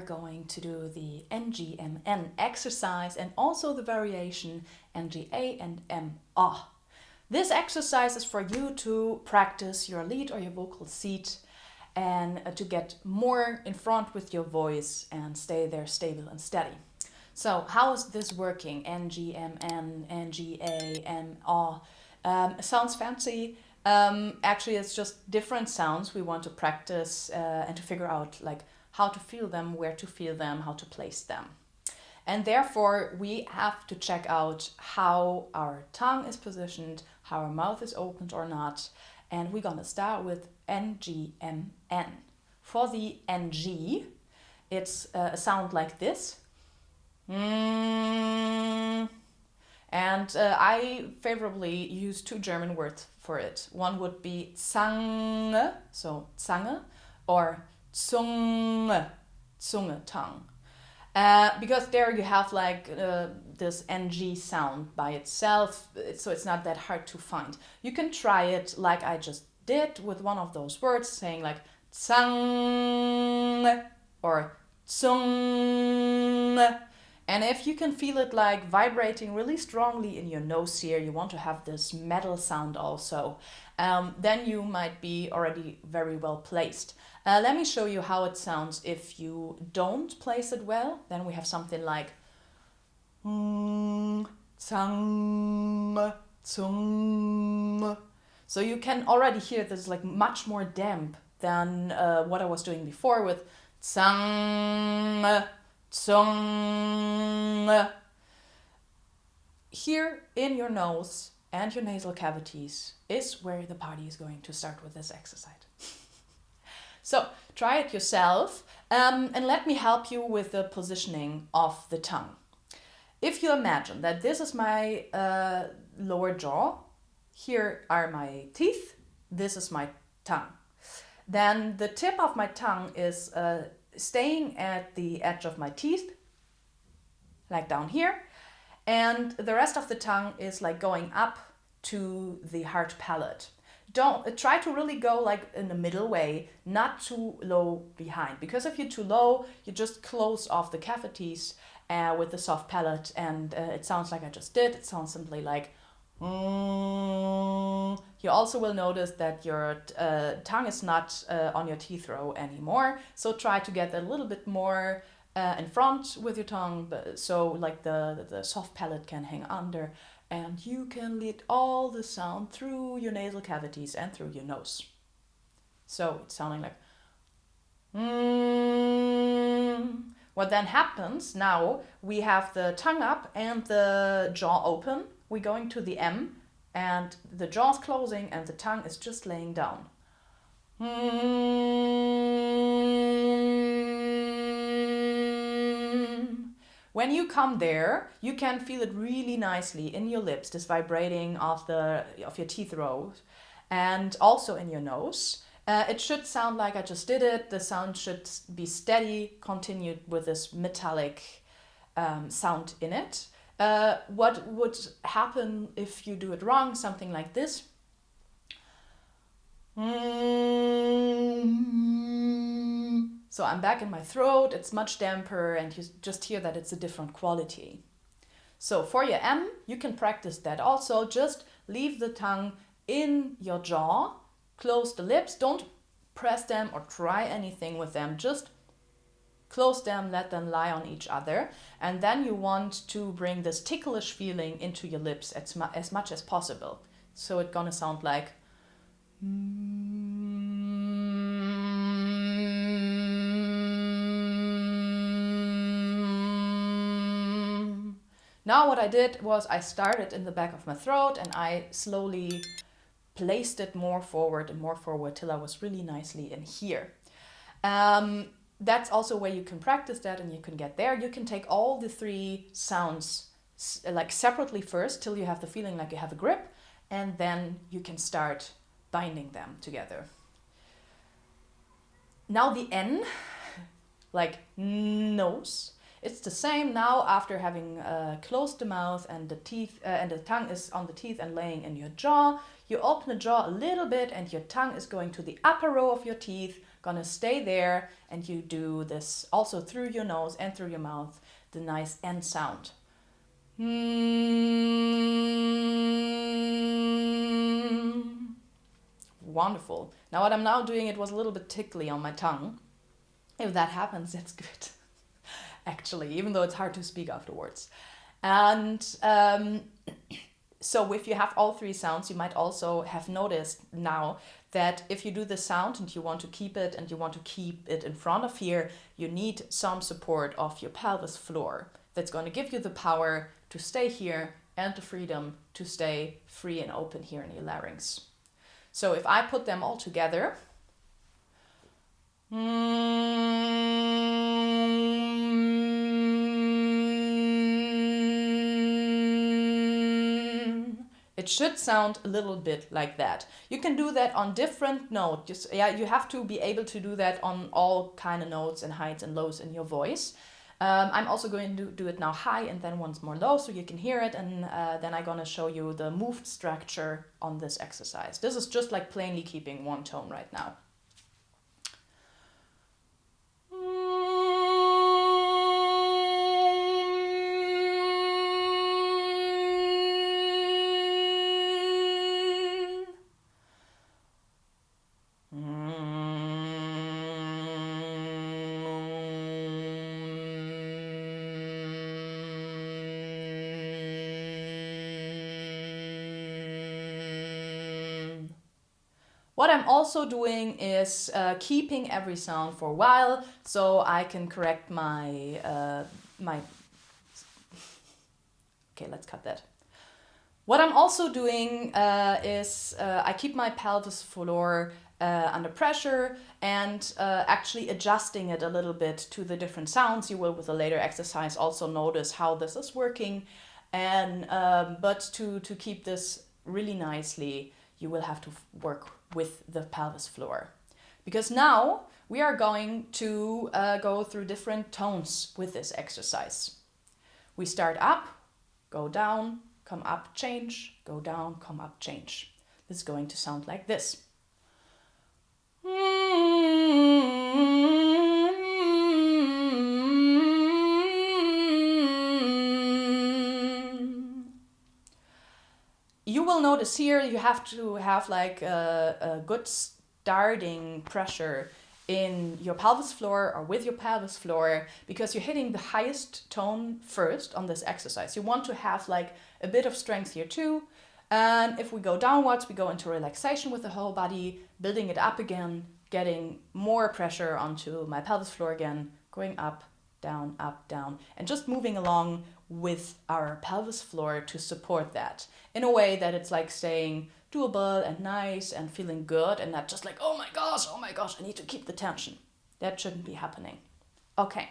going to do the NGMN exercise and also the variation NGA and MA. This exercise is for you to practice your lead or your vocal seat and to get more in front with your voice and stay there stable and steady. So how is this working? NGMN, NGA, MA. Sounds fancy. Actually, it's just different sounds we want to practice and to figure out like how to feel them, where to feel them, how to place them. And therefore, we have to check out how our tongue is positioned, how our mouth is opened or not. And we're going to start with NGMN. For the NG, it's a sound like this. And I favorably use two German words for it. One would be Zange, so Zange, or Zunge, Zunge, tongue. Because there you have like this NG sound by itself, so it's not that hard to find. You can try it like I just did with one of those words, saying like Zange or Zunge. And if you can feel it like vibrating really strongly in your nose here, you want to have this metal sound also, then you might be already very well placed. Let me show you how it sounds if you don't place it well. Then we have something like zang, zung. So you can already hear this like much more damp than what I was doing before with zang, zung. Here in your nose and your nasal cavities is where the party is going to start with this exercise. So try it yourself and let me help you with the positioning of the tongue. If you imagine that this is my lower jaw, here are my teeth, this is my tongue. Then the tip of my tongue is staying at the edge of my teeth, like down here, and the rest of the tongue is like going up to the hard palate. Don't try to really go like in the middle way, not too low behind, because if you're too low, you just close off the cavities with the soft palate, and it sounds like I just did. It sounds simply like You also will notice that your tongue is not on your teeth row anymore, so try to get a little bit more in front with your tongue, so like the soft palate can hang under, and you can lead all the sound through your nasal cavities and through your nose. So it's sounding like What then happens now, we have the tongue up and the jaw open. We're going to the M, and the jaw's closing and the tongue is just laying down. When you come there, you can feel it really nicely in your lips, this vibrating of your teeth rows, and also in your nose. It should sound like I just did it. The sound should be steady, continued with this metallic sound in it. What would happen if you do it wrong? Something like this. So I'm back in my throat, it's much damper, and you just hear that it's a different quality. So for your M, you can practice that also. Just leave the tongue in your jaw, close the lips, don't press them or try anything with them, just close them, let them lie on each other, and then you want to bring this ticklish feeling into your lips as much as possible. So it's gonna sound like Now what I did was I started in the back of my throat and I slowly placed it more forward and more forward till I was really nicely in here. That's also where you can practice that and you can get there. You can take all the three sounds like separately first till you have the feeling like you have a grip, and then you can start binding them together. Now the N, like nose. It's the same now after having closed the mouth and the teeth and the tongue is on the teeth and laying in your jaw. You open the jaw a little bit and your tongue is going to the upper row of your teeth, gonna stay there, and you do this also through your nose and through your mouth, the nice N sound. Wonderful. Now what I'm now doing, it was a little bit tickly on my tongue. If that happens, that's good. Actually, even though it's hard to speak afterwards. And so if you have all three sounds, you might also have noticed now that if you do the sound and you want to keep it and you want to keep it in front of here, you need some support of your pelvis floor. That's going to give you the power to stay here and the freedom to stay free and open here in your larynx. So if I put them all together, it should sound a little bit like that. You can do that on different notes. You have to be able to do that on all kind of notes and heights and lows in your voice. I'm also going to do it now high and then once more low so you can hear it, and then I'm going to show you the moved structure on this exercise. This is just like plainly keeping one tone right now. What I'm also doing is keeping every sound for a while so I can correct my okay, let's cut that. What I'm also doing is I keep my pelvis floor under pressure and actually adjusting it a little bit to the different sounds. You will with a later exercise also notice how this is working, and but to keep this really nicely, you will have to work with the pelvis floor. Because now we are going to go through different tones with this exercise. We start up, go down, come up, change, go down, come up, change. This is going to sound like this. You will notice here you have to have like a good starting pressure in your pelvis floor or with your pelvis floor, because you're hitting the highest tone first on this exercise. You want to have like a bit of strength here too. And if we go downwards, we go into relaxation with the whole body, building it up again, getting more pressure onto my pelvis floor again, going up, down, and just moving along with our pelvis floor to support that in a way that it's like staying doable and nice and feeling good, and not just like, oh my gosh, I need to keep the tension. That shouldn't be happening. Okay.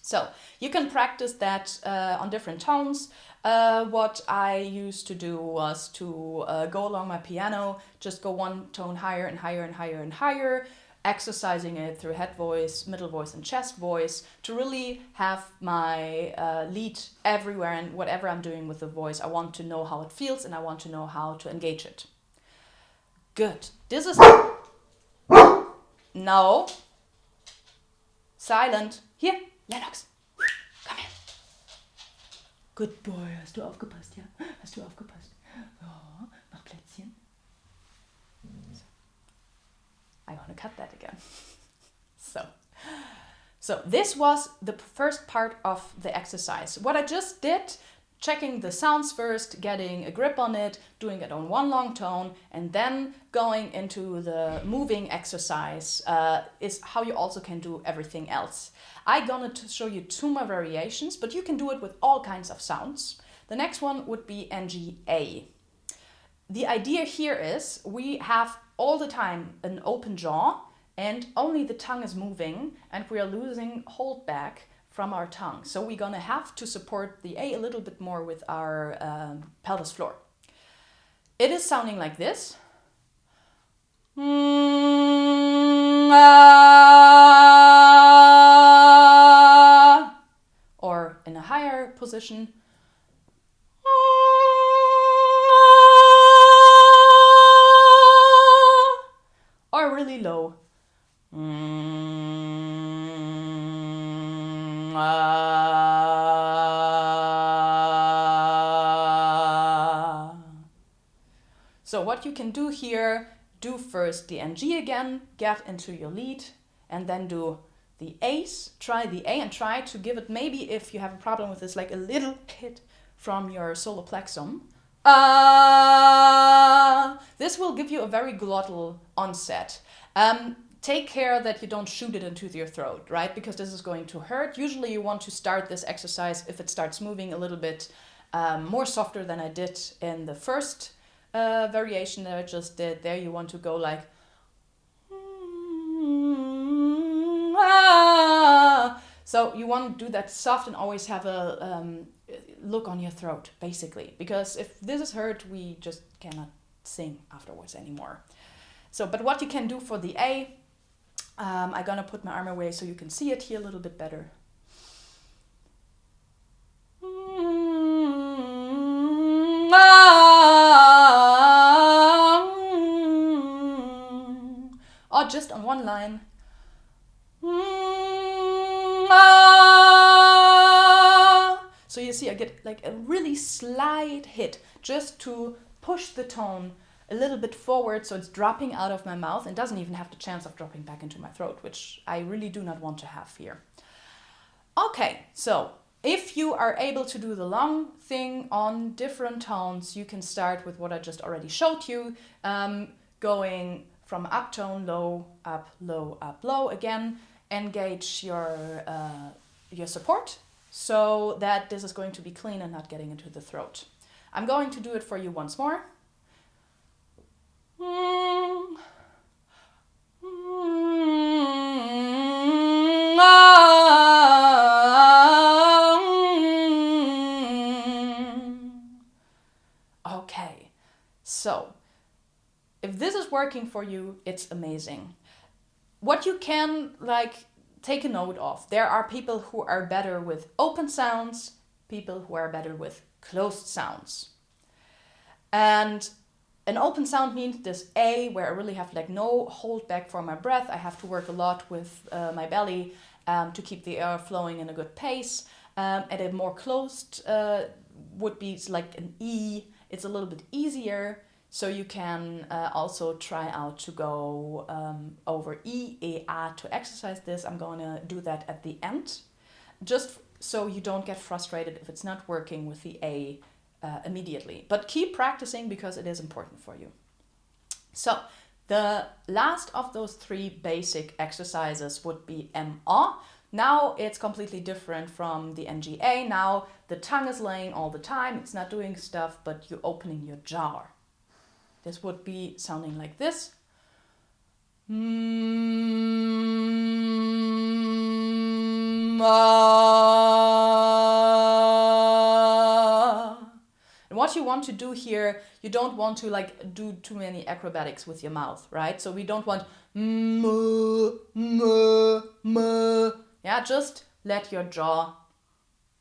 So you can practice that on different tones. What I used to do was to go along my piano, just go one tone higher and higher and higher and higher, exercising it through head voice, middle voice, and chest voice to really have my lead everywhere, and whatever I'm doing with the voice, I want to know how it feels and I want to know how to engage it. Good. This is... No. Silent. Hier, Lennox. Komm her. Good boy. Hast du aufgepasst, ja? Hast du aufgepasst? Ja, mach Plätzchen. So. I want to cut that again. So this was the first part of the exercise. What I just did, checking the sounds first, getting a grip on it, doing it on one long tone, and then going into the moving exercise is how you also can do everything else. I'm gonna show you two more variations, but you can do it with all kinds of sounds. The next one would be NGA. The idea here is we have all the time an open jaw and only the tongue is moving, and we are losing hold back from our tongue. So we're gonna have to support the A a little bit more with our pelvis floor. It is sounding like this. Or in a higher position. Or really low. So what you can do here, do first the NG again, get into your lead, and then do the A's, try the A and try to give it, maybe if you have a problem with this, like a little hit from your solar plexum. This will give you a very glottal onset. Take care that you don't shoot it into your throat, right? Because this is going to hurt. Usually you want to start this exercise if it starts moving a little bit more softer than I did in the first variation that I just did. There you want to go like so you want to do that soft and always have a look on your throat, basically, because if this is hurt, we just cannot sing afterwards anymore. So, but what you can do for the A, I'm gonna put my arm away so you can see it here a little bit better. Or just on one line. So you see I get like a really slight hit just to push the tone a little bit forward so it's dropping out of my mouth and doesn't even have the chance of dropping back into my throat, which I really do not want to have here. Okay, so if you are able to do the long thing on different tones, you can start with what I just already showed you, going from uptone, low, up, low. Again, engage your support so that this is going to be clean and not getting into the throat. I'm going to do it for you once more. Okay, so if this is working for you, it's amazing. What you can take a note of, there are people who are better with open sounds, people who are better with closed sounds. And an open sound means this A, where I really have no hold back for my breath. I have to work a lot with my belly to keep the air flowing in a good pace. And a more closed would be like an E. It's a little bit easier. So you can also try out to go over E, A, A to exercise this. I'm going to do that at the end, just so you don't get frustrated if it's not working with the A immediately. But keep practicing because it is important for you. So the last of those three basic exercises would be M-A. Now it's completely different from the NGA. Now the tongue is laying all the time. It's not doing stuff, but you're opening your jaw. This would be sounding like this. And what you want to do here, you don't want to do too many acrobatics with your mouth, right? So we don't want yeah, just let your jaw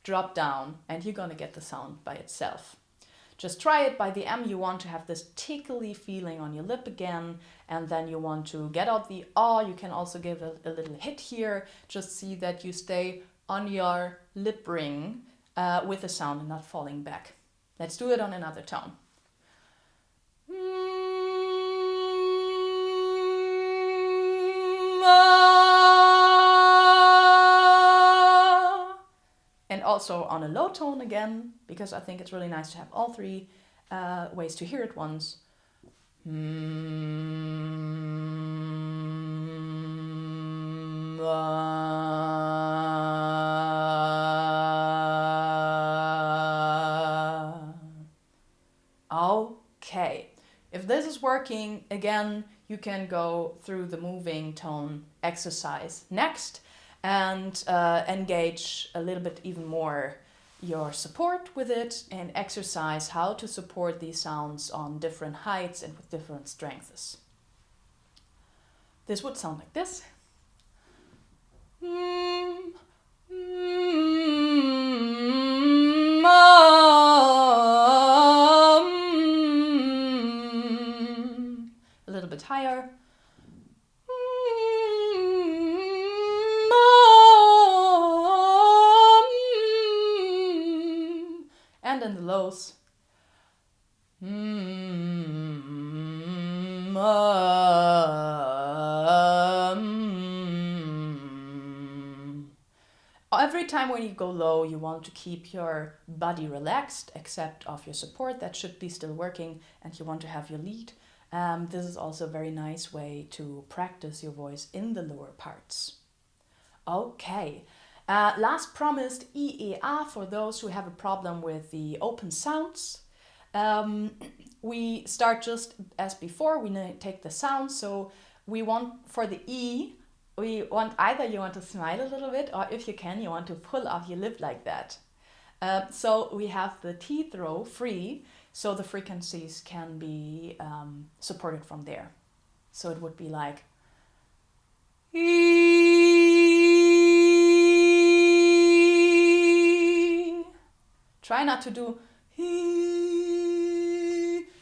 drop down and you're gonna get the sound by itself. Just try it. By the M, you want to have this tickly feeling on your lip again, and then you want to get out the A. You can also give a little hit here. Just see that you stay on your lip ring with the sound and not falling back. Let's do it on another tone. And also on a low tone again, because I think it's really nice to have all three ways to hear it once. Okay, if this is working, again, you can go through the moving tone exercise next and engage a little bit even more your support with it and exercise how to support these sounds on different heights and with different strengths. This would sound like this. A little bit higher. And in the lows. Every time when you go low, you want to keep your body relaxed, except of your support. That should be still working, and you want to have your lead. This is also a very nice way to practice your voice in the lower parts. Okay, last promised EEA for those who have a problem with the open sounds. We start just as before, we take the sound. So we want for the E, we want either you want to smile a little bit, or if you can, you want to pull off your lip like that. So we have the teeth row free, so the frequencies can be supported from there. So it would be like try not to do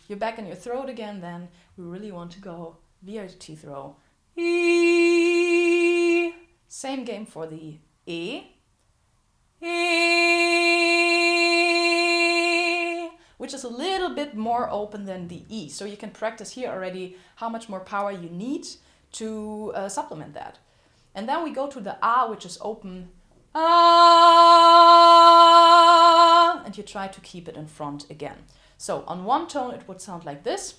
you're back in your throat again. Then we really want to go via the teeth row. Same game for the E, which is a little bit more open than the E. So you can practice here already how much more power you need to supplement that. And then we go to the A, which is open. And you try to keep it in front again. So on one tone it would sound like this.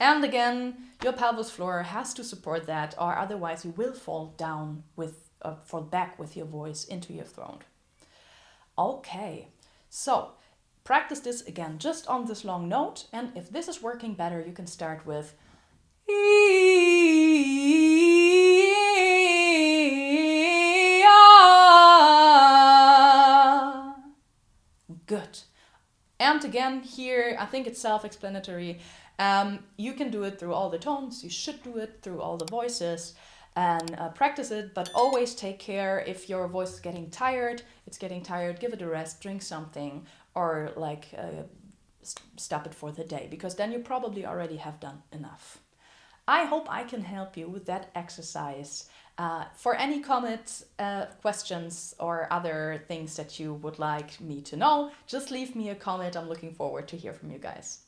And again, your pelvis floor has to support that, or otherwise you will fall down fall back with your voice into your throat. Okay, so practice this again just on this long note, and if this is working better, you can start with good. And again, here, I think it's self-explanatory. You can do it through all the tones. You should do it through all the voices and practice it, but always take care if your voice is getting tired. It's getting tired, give it a rest, drink something, or like stop it for the day, because then you probably already have done enough. I hope I can help you with that exercise. For any comments, questions, or other things that you would like me to know, just leave me a comment. I'm looking forward to hear from you guys.